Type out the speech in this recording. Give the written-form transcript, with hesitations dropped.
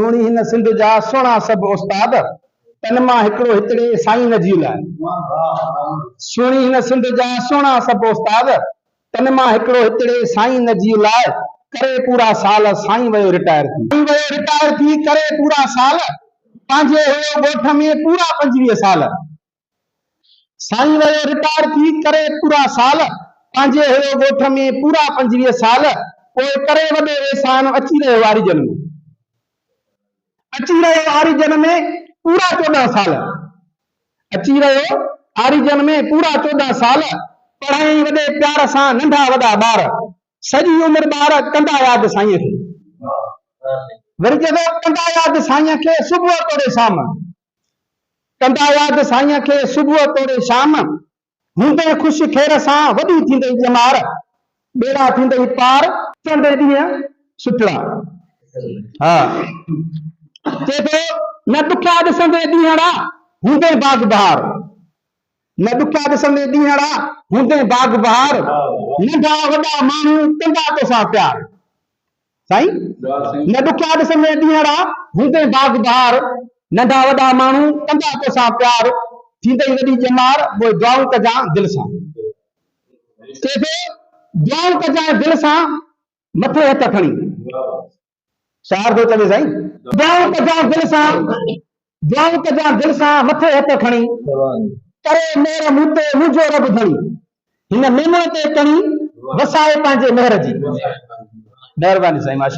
सुणी हिन सिंध जा सुहिणा सभु उस्ताद तन मां हिकिड़ो हितड़े साईं नजी लाइ सुणी हिन सिंध जा सुहिणा सभु उस्ताद तन मां हिकिड़ो हितड़े साईं नजी लाइ करे पूरा साल साईं वयो रिटायर थी करे पूरा साल पंहिंजे हुयो ॻोठ में पूरा 25 साल साईं वयो रिटायर थी करे पूरा साल पंहिंजे हुयो ॻोठ में पूरा 25 साल पोइ करे वॾो एहसान अची रहियो आरिजन में पूरा 14 साल अची रहियो आरिजन में पूरा 14 साल पढ़ाई वॾे प्यार सां नंढा वॾा ॿार सॼी उमिरि ॿार कंदा यादि साईं खे वरी जॾहिं कंदा यादि साईं खे सुबुह तोड़े शाम कंदा यादि साईं खे सुबुह तोड़े शाम हूंदे ख़ुशि खेर सां वॾी थींदई ॼमार ॿेड़ा थींदई पार चंदे ॾींहं सुठड़ा हा चए थो न ॾुखिया ॾिसंदे ॾींहड़ा हूंदे बाग बहार न ॾुखिया ॾिसंदे ॾींहड़ा हूंदे बाग बहार नंढा वॾा माण्हू कंदा तोसां प्यार साईं न ॾुखिया ॾिसंदे ॾींहड़ा हूंदे बाग बहार नंढा वॾा माण्हू कंदा तोसां प्यार थींदई वॾी ॼमार पोइ दुआऊं कजां दिलि सां चए थो दुआऊं कजां दिलि सां मथे हथ खणी शार थो चवे साईं दुआऊं कजां दिलि सां मथे हथ खणी करे मेर मूं ते मुंहिंजो रब धणी हिन मेमण ते कणी वसाए पंहिंजे मेहर जी महिरबानी साईं माशा